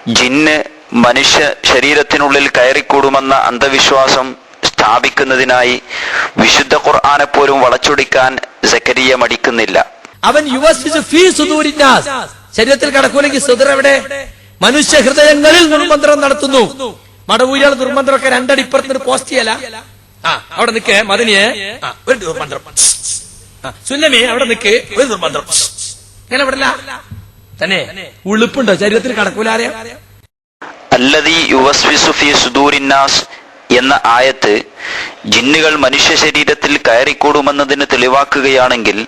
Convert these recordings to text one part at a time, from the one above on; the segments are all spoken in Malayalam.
ജിന്ന് മനുഷ്യ ശരീരത്തിനുള്ളിൽ കയറിക്കൂടുമെന്ന അന്ധവിശ്വാസം സ്ഥാപിക്കുന്നതിനായി വിശുദ്ധ ഖുർആനെ പോലും വളച്ചൊടിക്കാൻ സക്കരിയ മടിക്കുന്നില്ല. അവൻ ശരീരത്തിൽ കടക്കൂലെങ്കിൽ സുദർ എവിടെ? മനുഷ്യ ഹൃദയങ്ങളിൽ ദുർമന്ത്രം നടത്തുന്നു. മടവൂരികൾ ദുർമന്ത്രമൊക്കെ രണ്ടടി ഇപ്പുറത്തിന് പോസ്റ്റ് ചെയ്യല. അവിടെ നിൽക്കേ മദനിയെ ഒരു ദുർമന്ത്രം, സുന്നമേ അവിടെ നിൽക്ക് ഒരു ദുർമന്ത്രം, അങ്ങനെ വിടല തന്നെ. ഉളുപ്പുണ്ടോ ശരീരത്തിൽ കടക്കൂലാരെ? അല്ലദീ യുവസ്വിസു ഫീ സുദൂരിന്നാസ് എന്ന ആയത്ത് ജിന്നുകൾ മനുഷ്യ ശരീരത്തിൽ കയറിക്കൂടുമെന്നതിന് തെളിവാക്കുകയാണെങ്കിൽ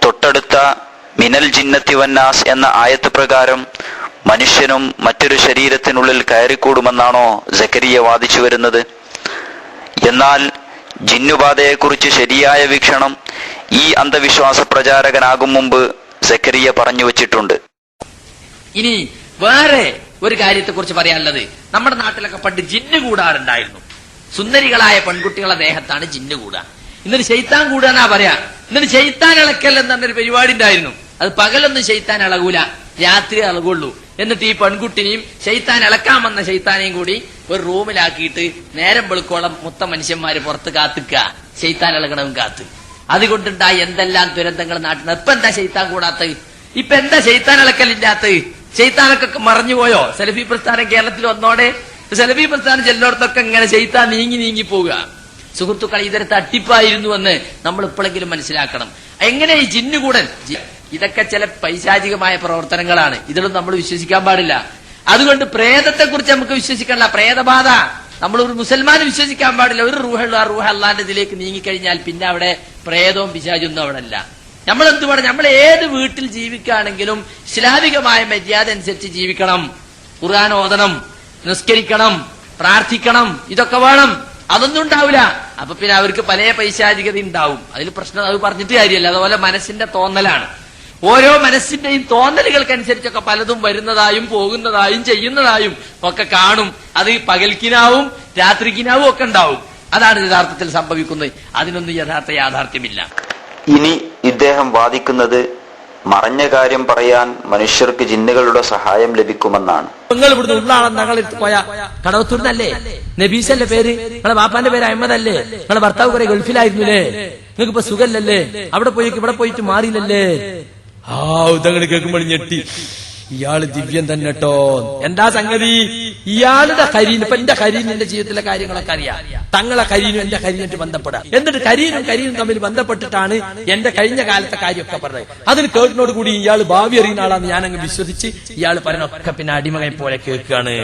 തൊട്ടടുത്ത മിനൽ ജിന്നത്തി വന്നാസ് എന്ന ആയത്ത് പ്രകാരം മനുഷ്യനും മറ്റൊരു ശരീരത്തിനുള്ളിൽ കയറിക്കൂടുമെന്നാണോ സക്കരിയ വാദിച്ചു വരുന്നത്? എന്നാൽ ജിന്നുബാധയെക്കുറിച്ച് ശരിയായ വീക്ഷണം ഈ അന്ധവിശ്വാസ പ്രചാരകനാകും മുമ്പ് സക്കരിയ പറഞ്ഞു വച്ചിട്ടുണ്ട്. ഇനി വേറെ ഒരു കാര്യത്തെക്കുറിച്ച് പറയാനുള്ളത്, നമ്മുടെ നാട്ടിലൊക്കെ പണ്ട് ജിന്ന് കൂടാറുണ്ടായിരുന്നു. സുന്ദരികളായ പെൺകുട്ടികളുടെ ദേഹത്താണ് ജിന്ന് കൂടുക. ഇന്നൊരു ശൈത്താൻ കൂടുക എന്നാ പറയാ. ഇന്നൊരു ശൈത്താൻ ഇളക്കൽ എന്നൊരു പരിപാടി ഉണ്ടായിരുന്നു. അത് പകലൊന്നും ശൈത്താൻ ഇളകൂല, രാത്രി ഇളകുള്ളൂ. എന്നിട്ട് ഈ പെൺകുട്ടിനെയും ശൈത്താൻ ഇളക്കാൻ വന്ന ശൈത്താനെയും കൂടി ഒരു റൂമിലാക്കിയിട്ട് നേരം വെളുക്കോളം മൊത്തം മനുഷ്യന്മാര് പുറത്ത് കാത്തുക, ശൈത്താൻ ഇളകണവും കാത്ത്. അതുകൊണ്ടുണ്ടായി എന്തെല്ലാം ദുരന്തങ്ങൾ നാട്ടിൽ. ഇപ്പൊ എന്താ ശൈത്താൻ കൂടാത്തത്? ഇപ്പൊ എന്താ ശൈത്താൻ ഇളക്കലില്ലാത്തത്? ശൈത്താനൊക്കെ മറഞ്ഞുപോയോ? സലഫി പ്രസ്ഥാനം കേരളത്തിൽ വന്നോടെ സലഫി പ്രസ്ഥാനം ചെല്ലോടത്തൊക്കെ ഇങ്ങനെ ശൈത്താൻ നീങ്ങി നീങ്ങി പോവുക. സുഹൃത്തുക്കൾ, ഇതൊരു തട്ടിപ്പായിരുന്നു എന്ന് നമ്മൾ ഇപ്പോഴെങ്കിലും മനസ്സിലാക്കണം. എങ്ങനെ ഈ ജിന്നുകൂടൻ? ഇതൊക്കെ ചില പൈശാചികമായ പ്രവർത്തനങ്ങളാണ്. ഇതിലൊന്നും നമ്മൾ വിശ്വസിക്കാൻ പാടില്ല. അതുകൊണ്ട് പ്രേതത്തെ കുറിച്ച് നമുക്ക് വിശ്വസിക്കണ്ട. പ്രേതബാധ നമ്മൾ ഒരു മുസൽമാന് വിശ്വസിക്കാൻ പാടില്ല. ഒരു റൂഹുള്ള ആ റൂഹ് അള്ളാന്റെ ഇതിലേക്ക് നീങ്ങിക്കഴിഞ്ഞാൽ പിന്നെ അവിടെ പ്രേതവും പിശാചൊന്നും അവിടെ അല്ല. നമ്മൾ എന്ത് വേണം? നമ്മൾ ഏത് വീട്ടിൽ ജീവിക്കുകയാണെങ്കിലും ഇസ്ലാമികമായ മര്യാദ അനുസരിച്ച് ജീവിക്കണം. ഖുർആൻ ഓതണം, നിസ്കരിക്കണം, പ്രാർത്ഥിക്കണം, ഇതൊക്കെ വേണം. അതൊന്നും ഉണ്ടാവില്ല. അപ്പൊ പിന്നെ അവർക്ക് പല പൈശാചികത ഉണ്ടാവും. അതിൽ പ്രശ്നം അത് പറഞ്ഞിട്ട് കാര്യമല്ല. അതുപോലെ മനസ്സിന്റെ തോന്നലാണ്. ഓരോ മനസ്സിന്റെയും തോന്നലുകൾക്കനുസരിച്ചൊക്കെ പലതും വരുന്നതായും പോകുന്നതായും ചെയ്യുന്നതായും ഒക്കെ കാണും. അത് പകൽക്കിനാവും രാത്രിക്കിനാവും ഒക്കെ ഉണ്ടാവും. അതാണ് യഥാർത്ഥത്തിൽ സംഭവിക്കുന്നത്. അതിനൊന്നും യഥാർത്ഥ യാഥാർത്ഥ്യമില്ല. ഇനി ഇദ്ദേഹം വാദിക്കുന്നത് മറഞ്ഞ കാര്യം പറയാൻ മനുഷ്യർക്ക് ജിന്നുകളുടെ സഹായം ലഭിക്കുമെന്നാണ്. നിങ്ങൾ ഇവിടുന്ന് ഉള്ള ആളെ ഞങ്ങളെടുത്ത് പോയ കടവത്തൂരിനല്ലേ? നബീസല്ലേ പേര്? നിങ്ങളെ ബാപ്പാന്റെ പേര് അഹമ്മദല്ലേ? നിങ്ങളെ ഭർത്താവ് കുറെ ഗൾഫിലായിരുന്നില്ലേ? നിങ്ങൾക്ക് ഇപ്പൊ സുഖല്ലേ? അവിടെ പോയി ഇവിടെ പോയിട്ട് മാറിയില്ലല്ലേ? ഇതങ്ങനെ കേൾക്കുമ്പോൾ ഞെട്ടി. ഇയാള് ദിവ്യം തന്നെ കേട്ടോ. എന്താ സംഗതി? ഇയാളുടെ കരീനും ഇപ്പൊ എന്റെ കരീനും എന്റെ ജീവിതത്തിലെ കാര്യങ്ങളൊക്കെ അറിയാം. തങ്ങളെ കരീനും എന്റെ കരീനായിട്ട് ബന്ധപ്പെടാം. എന്നിട്ട് കരീനും തമ്മിൽ ബന്ധപ്പെട്ടിട്ടാണ് എന്റെ കഴിഞ്ഞ കാലത്തെ കാര്യമൊക്കെ പറഞ്ഞത്. അതിന് കേട്ടിനോട് കൂടി ഇയാൾ ഭാവി അറിയുന്ന ആളാന്ന് ഞാനങ്ങ് വിശ്വസിച്ച് ഇയാൾ പറഞ്ഞൊക്കെ പിന്നെ അടിമകെ പോലെ കേൾക്കുകയാണ്.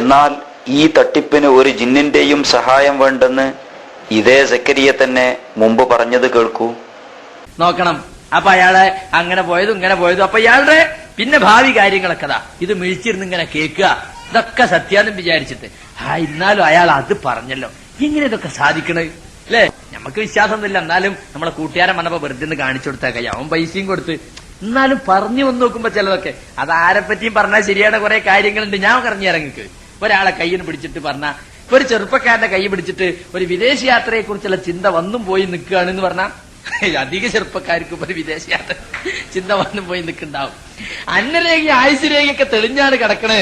എന്നാൽ ഈ തട്ടിപ്പിന് ഒരു ജിന്നിന്റെയും സഹായം വേണ്ടെന്ന് ഇതേ സക്കരിയ തന്നെ മുമ്പ് പറഞ്ഞത് കേൾക്കൂ. നോക്കണം. അപ്പൊ അയാളെ അങ്ങനെ പോയതും ഇങ്ങനെ പോയതും അപ്പൊ ഇയാളുടെ പിന്നെ ഭാവി കാര്യങ്ങളൊക്കെ ഇത് മിഴിച്ചിരുന്ന് ഇങ്ങനെ കേൾക്കുക. ഇതൊക്കെ സത്യാന്നും വിചാരിച്ചിട്ട് എന്നാലും അയാൾ അത് പറഞ്ഞല്ലോ, ഇങ്ങനെ ഇതൊക്കെ സാധിക്കണേ അല്ലേ? നമുക്ക് വിശ്വാസമൊന്നുമില്ല. എന്നാലും നമ്മളെ കൂട്ടുകാരൻ വന്നപ്പോ വെറുതെ ഒന്ന് കാണിച്ചു കൊടുത്തേക്ക, അവൻ പൈസയും കൊടുത്ത്. എന്നാലും പറഞ്ഞു വന്ന് നോക്കുമ്പോ ചിലതൊക്കെ അത് ആരെപ്പറ്റിയും പറഞ്ഞാൽ ശരിയാണ്. കുറെ കാര്യങ്ങളുണ്ട്. ഞാൻ പറഞ്ഞു ഇറങ്ങിക്ക്. ഒരാളെ കയ്യിന് പിടിച്ചിട്ട് പറഞ്ഞ, ഒരു ചെറുപ്പക്കാരന്റെ കൈ പിടിച്ചിട്ട് ഒരു വിദേശ യാത്രയെ കുറിച്ചുള്ള ചിന്ത വന്നും പോയി നിൽക്കുകയാണെന്ന് പറഞ്ഞാൽ അധിക ചെറുപ്പക്കാർക്ക് ഒരു വിദേശയാത്ര ചിന്ത വന്നും പോയി നിൽക്കുന്നുണ്ടാവും. അന്നരേഖ ആയുസ് രേഖയൊക്കെ തെളിഞ്ഞാണ് കിടക്കണേ.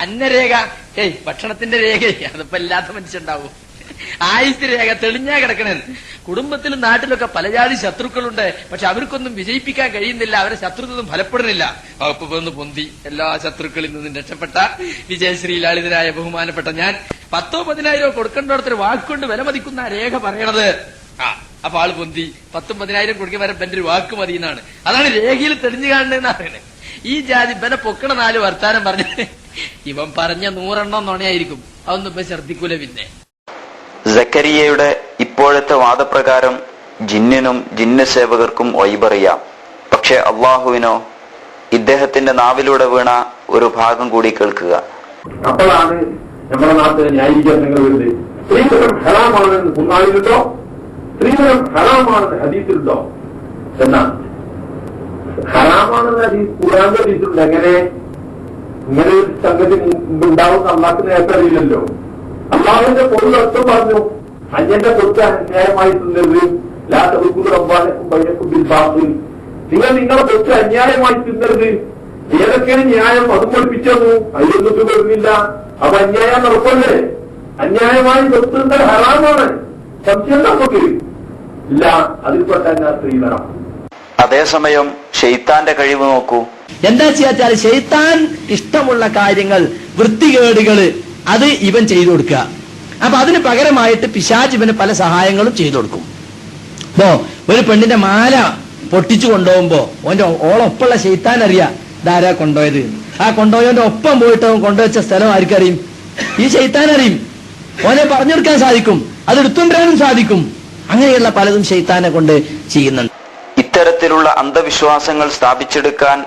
അന്നരേഖ ഭക്ഷണത്തിന്റെ രേഖ അതിപ്പോ ഇല്ലാത്ത മനുഷ്യണ്ടാവും. ആയുസ് രേഖ തെളിഞ്ഞാ കിടക്കണേ. കുടുംബത്തിലും നാട്ടിലൊക്കെ പല ജാതി ശത്രുക്കളുണ്ട്. പക്ഷെ അവർക്കൊന്നും വിജയിപ്പിക്കാൻ കഴിയുന്നില്ല. അവരെ ശത്രുത്വം ഫലപ്പെടുന്നില്ല. അപ്പൊ വന്ന് പൊന്തി എല്ലാ ശത്രുക്കളിൽ നിന്നും രക്ഷപ്പെട്ട വിജയശ്രീ ലാളിതരായ ബഹുമാനപ്പെട്ട ഞാൻ 10,000-10,000 കൊടുക്കേണ്ടോടത്തൊരു വാക്കുകൊണ്ട് വിലമതിക്കുന്ന രേഖ പറയണത്. അപ്പൊ ആള് പൊന്തി 10,000-10,000 കൊടുക്കാൻ വരെ എന്റെ ഒരു വാക്ക് മതി എന്നാണ്. അതാണ് രേഖയിൽ തെളിഞ്ഞു കാണുന്നതെന്ന് പറയുന്നത്. ഈ ജാതി ബനെ പൊക്കണ 4 വർത്താനം പറഞ്ഞത് ഇവൻ പറഞ്ഞ 100 എണ്ണം നുണയായിരിക്കും. അതൊന്നും ഇപ്പൊ ശ്രദ്ധിക്കൂല. പിന്നെ സക്കരിയയുടെ ഇപ്പോഴത്തെ വാദപ്രകാരം ജിന്നിനും ജിന്ന് സേവകർക്കും ഒയ്ബറിയാം. പക്ഷെ അള്ളാഹുവിനോ? ഇദ്ദേഹത്തിന്റെ നാവിലൂടെ വീണ ഒരു ഭാഗം കൂടി കേൾക്കുക. അപ്പോഴാണ് നമ്മുടെ നാട്ടിലെ ന്യായീകരണങ്ങൾ വരുന്നത്. സ്ത്രീധനം ഹറാമാണെന്ന് ഖുർആനിലുണ്ടോ? സ്ത്രീധനം ഹറാമാണെന്ന് ഹദീസിലുണ്ടോ എന്നാണ്. ഹറാമാണെന്ന് ഹദീസ് ഖുർആന്റെ ഹദീസിലുണ്ട്. എങ്ങനെ ഇങ്ങനെ ഒരു സംഗതി ഉണ്ടാവുന്ന അള്ളാഹ്ക്ക് നേരത്തെ അറിയില്ലല്ലോ. അള്ളാഹുവിന്റെ പൊതു അർത്ഥം പറഞ്ഞു, അന്യന്റെ സ്വത്ത് അന്യായമായി തിന്നരുത്. നിങ്ങൾ നിങ്ങളുടെ സ്വത്ത് അന്യായമായി തിന്നരുത് ഏതൊക്കെയാണ് ന്യായം അതും പഠിപ്പിച്ചു തന്നു. അതിലൊന്നും ഇത് വരുന്നില്ല. അപ്പൊ അന്യായം നടപ്പല്ലേ? അന്യായമായി നിർത്തുന്നത് ഹറാമാണ്. സംശയം നമുക്ക് ഇല്ല. അതിൽപ്പെട്ട സ്ത്രീധനം. അതേസമയം ഷെയ്ത്താന്റെ കഴിവ് നോക്കൂ. എന്താ ചെയ്യാച്ചാൽ ശൈത്താൻ ഇഷ്ടമുള്ള കാര്യങ്ങൾ, വൃത്തികേടുകള് അത് ഇവൻ ചെയ്തു കൊടുക്കുക. അപ്പൊ അതിന് പകരമായിട്ട് പിശാച് ഇവന് പല സഹായങ്ങളും ചെയ്തു കൊടുക്കും. ഇപ്പോ ഒരു പെണ്ണിന്റെ മാല പൊട്ടിച്ചു കൊണ്ടുപോകുമ്പോ ഓളൊപ്പമുള്ള ശൈത്താൻ അറിയാം ഇതാരാ കൊണ്ടുപോയത്. ആ കൊണ്ടുപോയവന്റെ ഒപ്പം പോയിട്ട് അവൻ കൊണ്ടുവച്ച സ്ഥലം ആർക്കറിയും? ഈ ശൈത്താൻ അറിയും. ഓനെ പറഞ്ഞെടുക്കാൻ സാധിക്കും, അത് എടുത്തുകൊണ്ടിരാനും സാധിക്കും. അങ്ങനെയുള്ള പലതും ശൈത്താനെ കൊണ്ട് ചെയ്യുന്നുണ്ട്. ഇത്തരത്തിലുള്ള അന്ധവിശ്വാസങ്ങൾ സ്ഥാപിച്ചെടുക്കാൻ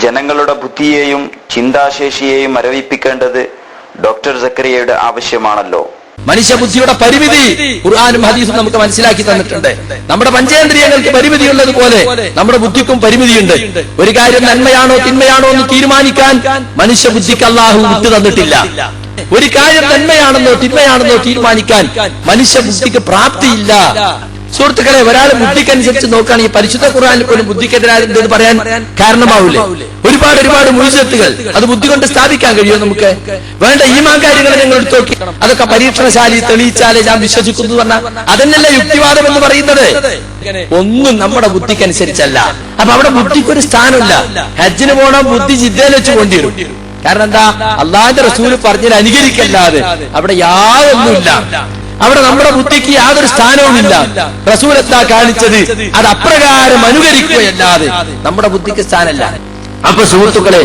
ജനങ്ങളുടെ ബുദ്ധിയെയും ചിന്താശേഷിയെയും മരവിപ്പിക്കേണ്ടത് ഡോക്ടർ സക്കരിയയുടെ ആവശ്യമാണല്ലോ. മനുഷ്യബുദ്ധിയുടെ പരിമിതി ഖുർആനും ഹദീസും നമുക്ക് മനസ്സിലാക്കി തന്നിട്ടുണ്ട്. നമ്മുടെ പഞ്ചേന്ദ്രിയങ്ങൾക്ക് പരിമിതിയുള്ളതുപോലെ നമ്മുടെ ബുദ്ധിക്കും പരിമിതിയുണ്ട്. ഒരു കാര്യം നന്മയാണോ തിന്മയാണോ എന്ന് തീരുമാനിക്കാൻ മനുഷ്യബുദ്ധിക്ക് അല്ലാഹു വിട്ടു തന്നിട്ടില്ല. ഒരു കാര്യം നന്മയാണെന്നോ തിന്മയാണെന്നോ തീരുമാനിക്കാൻ മനുഷ്യബുദ്ധിക്ക് പ്രാപ്തിയില്ല. സുഹൃത്തുക്കളെ, ഒരാൾ ബുദ്ധിക്കനുസരിച്ച് നോക്കുകയാണെങ്കിൽ പരിശുദ്ധ ഖുർആനിൽ പോലും ബുദ്ധിക്കെതിരായി പറയാൻ കാരണമാവില്ലേ? ഒരുപാട് മുഴുവത്തുകൾ അത് ബുദ്ധി കൊണ്ട് സ്ഥാപിക്കാൻ കഴിയുമോ നമുക്ക്? വേണ്ട ഈമാൻ കാര്യങ്ങൾ നിങ്ങൾ എടുത്തു നോക്കി. അതൊക്കെ പരീക്ഷണശാലി തെളിയിച്ചാലേ ഞാൻ വിശ്വസിക്കുന്നു പറഞ്ഞാൽ അതന്നല്ല യുക്തിവാദം എന്ന് പറയുന്നത്. ഒന്നും നമ്മുടെ ബുദ്ധിക്കനുസരിച്ചല്ല. അപ്പൊ അവിടെ ബുദ്ധിക്കൊരു സ്ഥാനമില്ല. ഹജ്ജിന് പോകണം, ബുദ്ധി ജിദ്ദയിൽ വെച്ച് കൊണ്ടിരും. കാരണം എന്താ? അള്ളാഹിന്റെ റസൂല് പറഞ്ഞതിൽ അനുകരിക്കല്ലാതെ അവിടെ യാതൊന്നുമില്ല. അവിടെ നമ്മുടെ ബുദ്ധിക്ക് യാതൊരു സ്ഥാനവുമില്ല. റസൂൽ എന്താ കാണിച്ചത് അത് അപ്രകാരം അനുകരിക്കുകയല്ലാതെ നമ്മുടെ ബുദ്ധിക്ക് സ്ഥാനമല്ല. അപ്പൊ സുഹൃത്തുക്കളെ,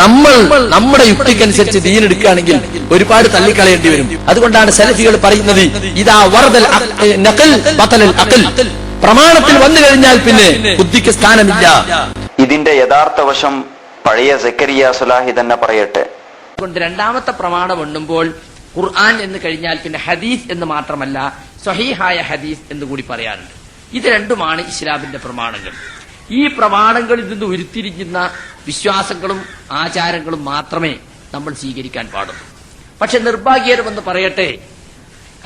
നമ്മൾ നമ്മുടെ യുക്തിക്കനുസരിച്ച് ദീൻ എടുക്കുകയാണെങ്കിൽ ഒരുപാട് തള്ളിക്കളയേണ്ടി വരും. അതുകൊണ്ടാണ് സലഫികൾ പറയുന്നത് ഇതാ വറദൽ നഖൽ ബതലൽ അഖൽ. പ്രമാണത്തിൽ വന്നു കഴിഞ്ഞാൽ പിന്നെ ബുദ്ധിക്ക് സ്ഥാനമില്ല. ഇതിന്റെ യഥാർത്ഥ വശം പഴയ സക്കരിയ സ്വലാഹി തന്നെ പറയട്ടെ. അതുകൊണ്ട് രണ്ടാമത്തെ പ്രമാണം എണ്ണുമ്പോൾ ഖുർആൻ എന്ന് കഴിഞ്ഞാൽ പിന്നെ ഹദീസ് എന്ന് മാത്രമല്ല സ്വഹീഹായ ഹദീസ് എന്ന് കൂടി പറയാറുണ്ട്. ഇത് രണ്ടുമാണ് ഇസ്ലാമിന്റെ പ്രമാണങ്ങൾ. ഈ പ്രമാണങ്ങളിൽ നിന്ന് ഉരുത്തിരിഞ്ഞുന്ന വിശ്വാസങ്ങളും ആചാരങ്ങളും മാത്രമേ നമ്മൾ സ്വീകരിക്കാൻ പാടുള്ളൂ. പക്ഷെ നിർഭാഗ്യകരമെന്ന് പറയട്ടെ,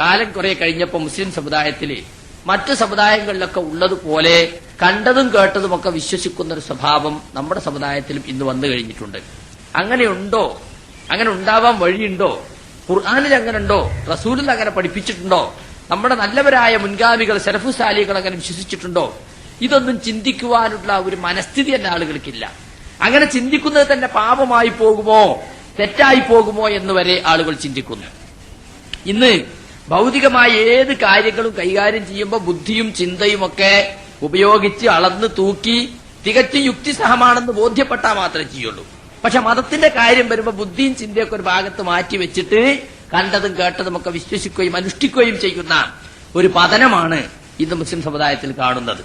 കാലം കുറെ കഴിഞ്ഞപ്പോൾ മുസ്ലിം സമുദായത്തില് മറ്റു സമുദായങ്ങളിലൊക്കെ ഉള്ളതുപോലെ കണ്ടതും കേട്ടതുമൊക്കെ വിശ്വസിക്കുന്ന ഒരു സ്വഭാവം നമ്മുടെ സമുദായത്തിലും ഇന്ന് വന്നു കഴിഞ്ഞിട്ടുണ്ട്. അങ്ങനെയുണ്ടോ? അങ്ങനെ ഉണ്ടാവാൻ വഴിയുണ്ടോ? ഖുർആനിൽ അങ്ങനെ ഉണ്ടോ? റസൂലിൽ അങ്ങനെ പഠിപ്പിച്ചിട്ടുണ്ടോ? നമ്മുടെ നല്ലവരായ മുൻഗാമികൾ സലഫു സാലികൾ അങ്ങനെ വിശ്വസിച്ചിട്ടുണ്ടോ? ഇതൊന്നും ചിന്തിക്കുവാനുള്ള ഒരു മനസ്ഥിതി തന്നെ ആളുകൾക്കില്ല. അങ്ങനെ ചിന്തിക്കുന്നത് തന്നെ പാപമായി പോകുമോ, തെറ്റായി പോകുമോ എന്ന് വരെ ആളുകൾ ചിന്തിക്കുന്നു. ഇന്ന് ഭൗതികമായ ഏത് കാര്യങ്ങളും കൈകാര്യം ചെയ്യുമ്പോൾ ബുദ്ധിയും ചിന്തയും ഒക്കെ ഉപയോഗിച്ച് അളന്ന് തൂക്കി തികച്ചും യുക്തിസഹമാണെന്ന് ബോധ്യപ്പെട്ടാൽ മാത്രമേ ചെയ്യുള്ളൂ. പക്ഷെ മതത്തിന്റെ കാര്യം വരുമ്പോൾ ബുദ്ധിയും ചിന്തയൊക്കെ ഒരു ഭാഗത്ത് മാറ്റി വെച്ചിട്ട് കണ്ടതും കേട്ടതും ഒക്കെ വിശ്വസിക്കുകയും അനുഷ്ഠിക്കുകയും ചെയ്യുന്ന ഒരു പതനമാണ് ഇന്ന് മുസ്ലിം സമുദായത്തിൽ കാണുന്നത്.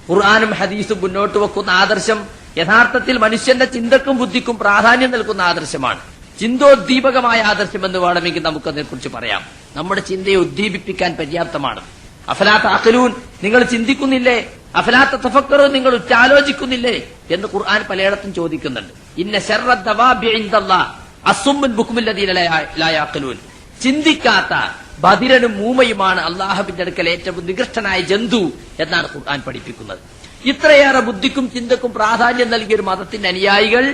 ഖുർആനും ഹദീസും മുന്നോട്ട് വെക്കുന്ന ആദർശം യഥാർത്ഥത്തിൽ മനുഷ്യന്റെ ചിന്തക്കും ബുദ്ധിക്കും പ്രാധാന്യം നൽകുന്ന ആദർശമാണ്. ചിന്തോദ്ദീപകമായ ആദർശം എന്ന് വേണമെങ്കിൽ നമുക്കതിനെക്കുറിച്ച് പറയാം. നമ്മുടെ ചിന്തയെ ഉദ്ദീപിപ്പിക്കാൻ പര്യാപ്തമാണ്. അഫലാ തഅഖിലൂൻ, നിങ്ങൾ ചിന്തിക്കുന്നില്ലേ? അഫലാ തതഫക്കറൂൻ, നിങ്ങൾ ഉറ്റാലോചിക്കുന്നില്ലേ എന്ന് ഖുർആൻ പലയിടത്തും ചോദിക്കുന്നുണ്ട്. ഇന്ന ശർറദ് ദവാബി ഇൻദല്ലാഹ് അസ്സുമ്മുൽ ബുക്മുൽ ലദീന ലാ യഅഖിലൂൻ. ചിന്തിക്കാത്ത ബധിരനും മൂമയുമാണ് അള്ളാഹുവിന്റെ അടുക്കൽ ഏറ്റവും നികൃഷ്ടനായ ജന്തു എന്നാണ് ഖുർആൻ പഠിപ്പിക്കുന്നത്. ഇത്രയേറെ ബുദ്ധിക്കും ചിന്തക്കും പ്രാധാന്യം നൽകിയ ഒരു മതത്തിന്റെ അനുയായികൾ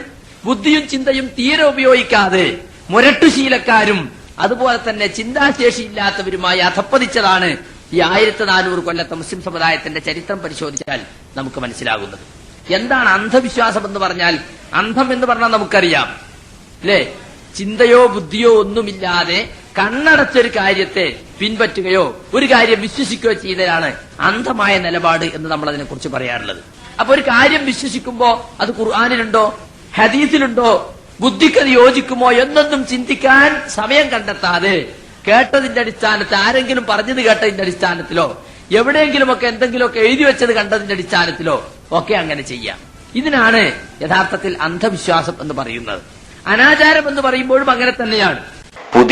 ബുദ്ധിയും ചിന്തയും തീരെ ഉപയോഗിക്കാതെ മുരട്ടുശീലക്കാരും അതുപോലെ തന്നെ ചിന്താശേഷിയില്ലാത്തവരുമായി അധപ്പതിച്ചതാണ് ഈ 1400 കൊല്ലത്തെ മുസ്ലിം സമുദായത്തിന്റെ ചരിത്രം പരിശോധിച്ചാൽ നമുക്ക് മനസ്സിലാകുന്നത്. എന്താണ് അന്ധവിശ്വാസം എന്ന് പറഞ്ഞാൽ? അന്ധം എന്ന് പറഞ്ഞാൽ നമുക്കറിയാം അല്ലേ? ചിന്തയോ ബുദ്ധിയോ ഒന്നുമില്ലാതെ കണ്ണടച്ചൊരു കാര്യത്തെ പിൻപറ്റുകയോ ഒരു കാര്യം വിശ്വസിക്കുകയോ ചെയ്തതാണ് അന്ധമായ നിലപാട് എന്ന് നമ്മൾ അതിനെക്കുറിച്ച് പറയാറുള്ളത്. അപ്പൊ ഒരു കാര്യം വിശ്വസിക്കുമ്പോ അത് ഖുർആനിലുണ്ടോ, ഹദീസിലുണ്ടോ, ബുദ്ധിക്കത് യോജിക്കുമോ എന്നൊന്നും ചിന്തിക്കാൻ സമയം കണ്ടെത്താതെ കേട്ടതിന്റെ അടിസ്ഥാനത്തിൽ, ആരെങ്കിലും പറഞ്ഞത് കേട്ടതിന്റെ അടിസ്ഥാനത്തിലോ എവിടെയെങ്കിലുമൊക്കെ എന്തെങ്കിലുമൊക്കെ എഴുതി വെച്ചത് കണ്ടതിന്റെ അടിസ്ഥാനത്തിലോ ഒക്കെ അങ്ങനെ ചെയ്യാം. ഇതിനാണ് യഥാർത്ഥത്തിൽ അന്ധവിശ്വാസം എന്ന് പറയുന്നത്. അനാചാരം എന്ന് പറയുമ്പോഴും അങ്ങനെ തന്നെയാണ്.